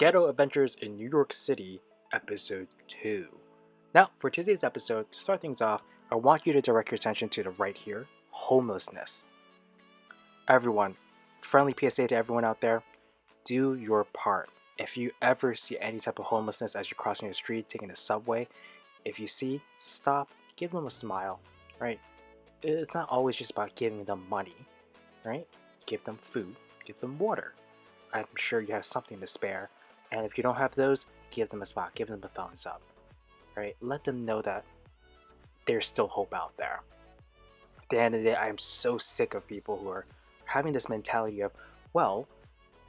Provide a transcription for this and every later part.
Ghetto Adventures in New York City, Episode 2. Now, for today's episode, to start things off, I want you to direct your attention to the right here, homelessness. Everyone, friendly PSA to everyone out there, do your part. If you ever see any type of homelessness as you're crossing the street, taking a subway, if you see, stop, give them a smile, right? It's not always just about giving them money, right? Give them food, give them water. I'm sure you have something to spare. And if you don't have those, give them a spot, give them a thumbs up, right? Let them know that there's still hope out there. At the end of the day, I am so sick of people who are having this mentality of, well,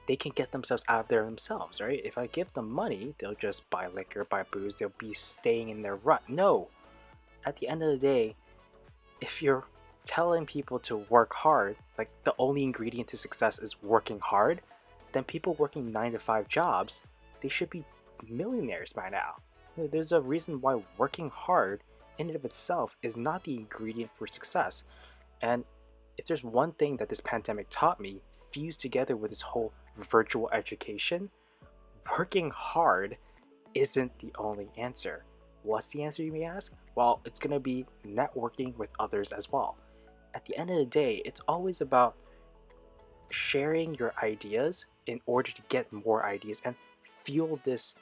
they can get themselves out of there themselves, right? If I give them money, they'll just buy liquor, buy booze, they'll be staying in their rut. No! At the end of the day, if you're telling people to work hard, like the only ingredient to success is working hard, then people working 9 to 5 jobs, they should be millionaires by now. There's a reason why working hard in and of itself is not the ingredient for success. And if there's one thing that this pandemic taught me, fused together with this whole virtual education, working hard isn't the only answer. What's the answer, you may ask? Well, it's going to be networking with others as well. At the end of the day, it's always about sharing your ideas in order to get more ideas and fuel this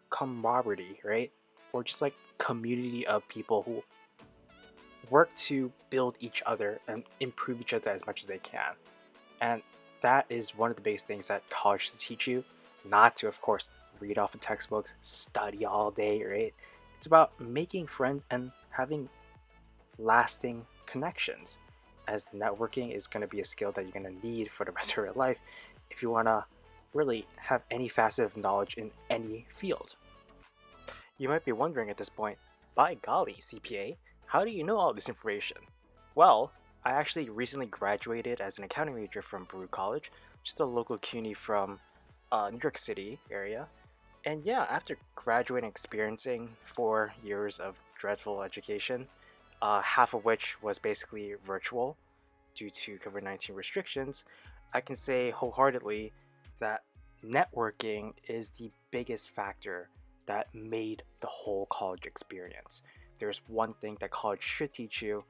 camaraderie, right? Or just like community of people who work to build each other and improve each other as much as they can. And that is one of the biggest things that college should teach you. Not to, of course, read off of textbooks, study all day, right? It's about making friends and having lasting connections, as networking is going to be a skill that you're going to need for the rest of your life if you want to really have any facet of knowledge in any field. You might be wondering at this point, by golly, CPA, how do you know all this information? Well, I actually recently graduated as an accounting major from Baruch College, just a local CUNY from New York City area. And yeah, after graduating experiencing 4 years of dreadful education, half of which was basically virtual due to COVID-19 restrictions, I can say wholeheartedly that networking is the biggest factor that made the whole college experience. There's one thing that college should teach you.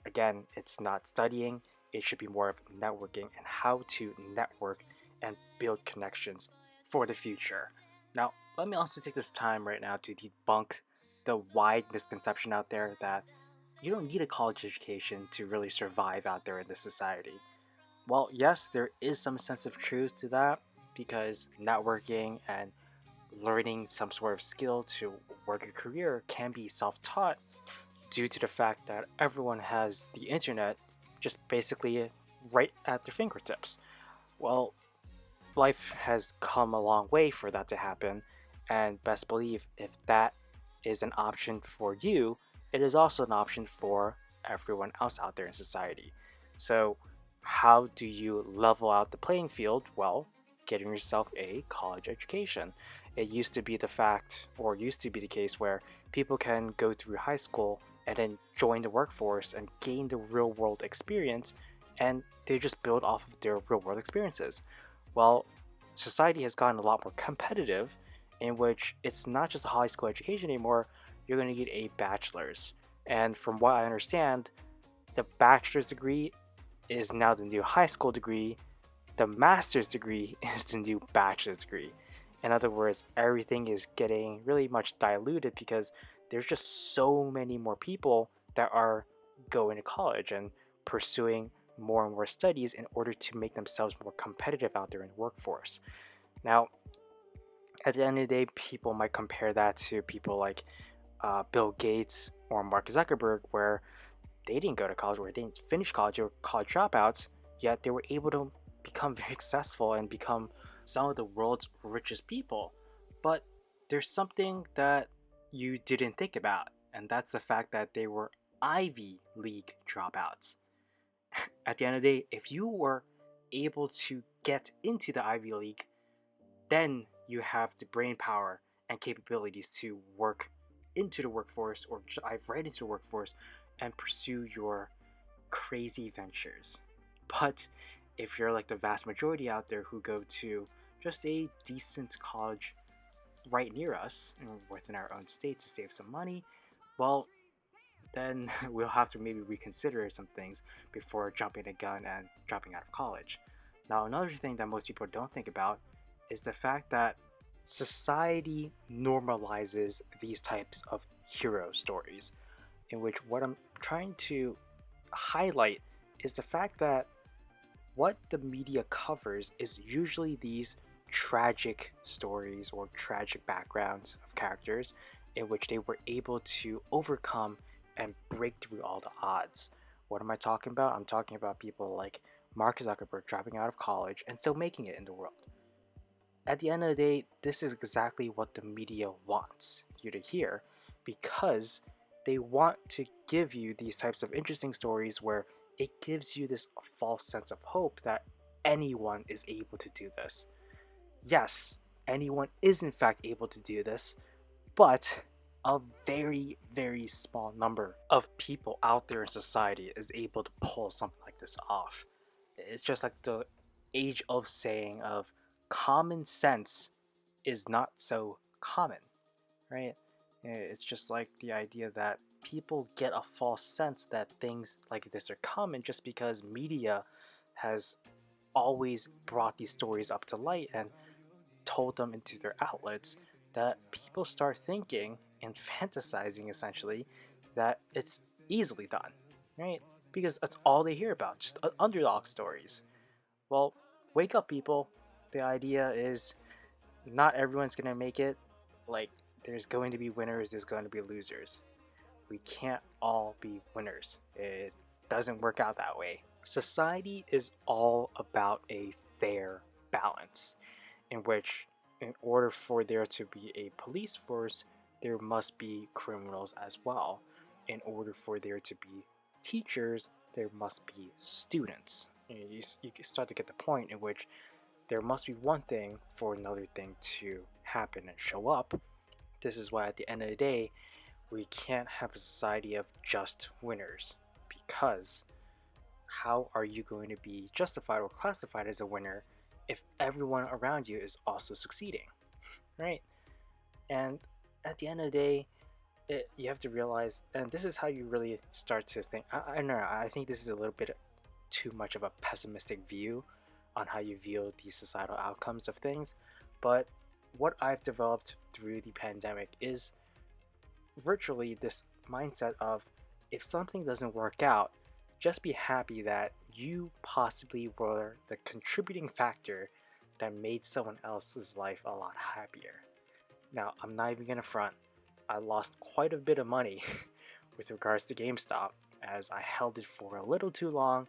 Again, it's not studying, it should be more of networking and how to network and build connections for the future. Now, let me also take this time right now to debunk the wide misconception out there that you don't need a college education to really survive out there in this society. Well, yes, there is some sense of truth to that, because networking and learning some sort of skill to work a career can be self-taught due to the fact that everyone has the internet just basically right at their fingertips. Well, life has come a long way for that to happen, and best believe if that is an option for you, it is also an option for everyone else out there in society. So how do you level out the playing field? Well, getting yourself a college education. It used to be the fact, or used to be the case, where people can go through high school and then join the workforce and gain the real world experience, and they just build off of their real world experiences. Well, society has gotten a lot more competitive, in which it's not just a high school education anymore, you're going to get a bachelor's. And from what I understand, the bachelor's degree is now the new high school degree. The master's degree is the new bachelor's degree. In other words, everything is getting really much diluted because there's just so many more people that are going to college and pursuing more and more studies in order to make themselves more competitive out there in the workforce. Now, at the end of the day, people might compare that to people like Bill Gates or Mark Zuckerberg, where they didn't go to college, or they didn't finish college, or college dropouts, yet they were able to become very successful and become some of the world's richest people. But there's something that you didn't think about, and that's the fact that they were Ivy League dropouts. At the end of the day, if you were able to get into the Ivy League, then you have the brain power and capabilities to work into the workforce, or dive right into the workforce and pursue your crazy ventures. But if you're like the vast majority out there who go to just a decent college right near us and within our own state to save some money, well, then we'll have to maybe reconsider some things before jumping the gun and dropping out of college. Now, another thing that most people don't think about is the fact that society normalizes these types of hero stories, in which what I'm trying to highlight is the fact that what the media covers is usually these tragic stories or tragic backgrounds of characters in which they were able to overcome and break through all the odds. What am I talking about? I'm talking about people like Mark Zuckerberg dropping out of college and still making it in the world. At the end of the day, this is exactly what the media wants you to hear because they want to give you these types of interesting stories where it gives you this false sense of hope that anyone is able to do this. Yes, anyone is in fact able to do this, but a very, very small number of people out there in society is able to pull something like this off. It's just like the age of saying of common sense is not so common, right? It's just like the idea that people get a false sense that things like this are common just because media has always brought these stories up to light and told them into their outlets, that people start thinking and fantasizing essentially that it's easily done, right? Because that's all they hear about, just underdog stories. Well, wake up, people. The idea is not everyone's gonna make it. Like, there's going to be winners, there's going to be losers. We can't all be winners. It doesn't work out that way. Society is all about a fair balance, in which, in order for there to be a police force, there must be criminals as well. In order for there to be teachers, there must be students. You start to get the point in which there must be one thing for another thing to happen and show up. This is why at the end of the day, we can't have a society of just winners, because how are you going to be justified or classified as a winner if everyone around you is also succeeding, right? And at the end of the day, you have to realize, and this is how you really start to think. I don't know, I think this is a little bit too much of a pessimistic view on how you view the societal outcomes of things, but what I've developed through the pandemic is virtually this mindset of, if something doesn't work out, just be happy that you possibly were the contributing factor that made someone else's life a lot happier. Now, I'm not even gonna front, I lost quite a bit of money with regards to GameStop as I held it for a little too long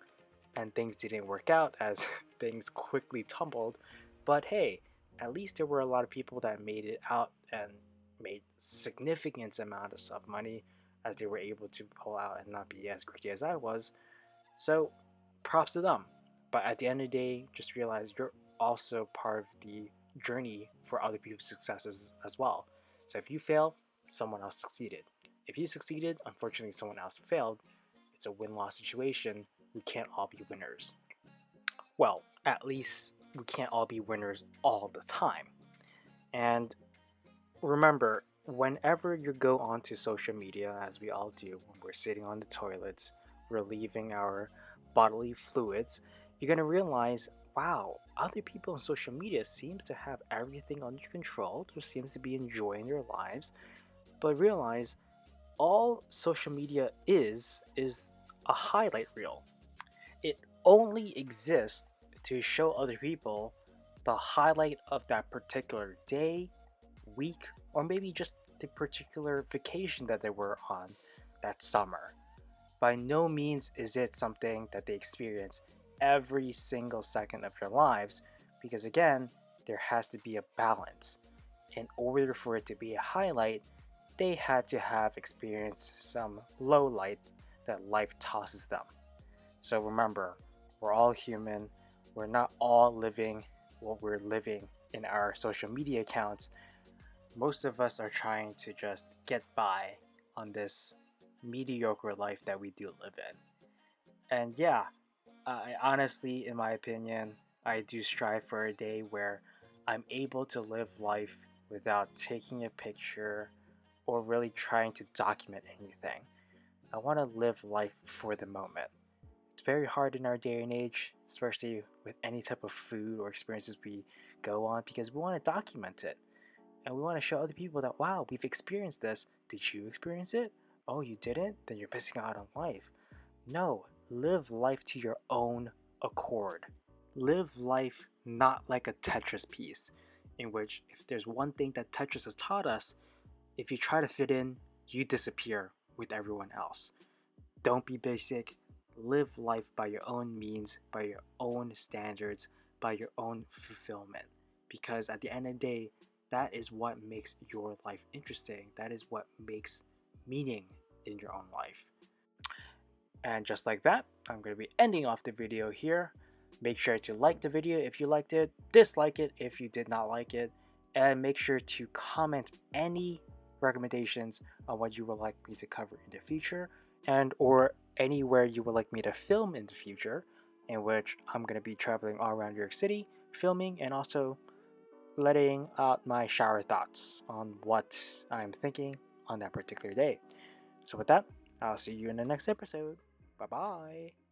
and things didn't work out as things quickly tumbled. But hey, at least there were a lot of people that made it out and made significant amounts of money as they were able to pull out and not be as greedy as I was. So props to them. But at the end of the day, just realize you're also part of the journey for other people's successes as well. So if you fail, someone else succeeded. If you succeeded, unfortunately someone else failed. It's a win-loss situation. We can't all be winners. Well, at least we can't all be winners all the time. And remember, whenever you go onto social media, as we all do when we're sitting on the toilets, relieving our bodily fluids, you're going to realize, wow, other people on social media seems to have everything under control, or seems to be enjoying their lives. But realize, all social media is a highlight reel. It only exists to show other people the highlight of that particular day, week, or maybe just the particular vacation that they were on that summer. By no means is it something that they experience every single second of their lives, because again, there has to be a balance. In order for it to be a highlight, they had to have experienced some low light that life tosses them. So remember, we're all human. We're not all living what we're living in our social media accounts. Most of us are trying to just get by on this mediocre life that we do live in. And yeah, I honestly, in my opinion, I do strive for a day where I'm able to live life without taking a picture or really trying to document anything. I want to live life for the moment. It's very hard in our day and age, especially with any type of food or experiences we go on, because we want to document it. And we want to show other people that, wow, we've experienced this. Did you experience it? Oh, you didn't? Then you're missing out on life. No, live life to your own accord. Live life not like a Tetris piece, in which if there's one thing that Tetris has taught us, if you try to fit in, you disappear with everyone else. Don't be basic. Live life by your own means, by your own standards, by your own fulfillment. Because at the end of the day, that is what makes your life interesting. That is what makes meaning in your own life. And just like that, I'm going to be ending off the video here. Make sure to like the video if you liked it, dislike it if you did not like it, and make sure to comment any recommendations on what you would like me to cover in the future, and or anywhere you would like me to film in the future, in which I'm going to be traveling all around New York City, filming, and also letting out my shower thoughts on what I'm thinking on that particular day. So with that, I'll see you in the next episode. Bye bye.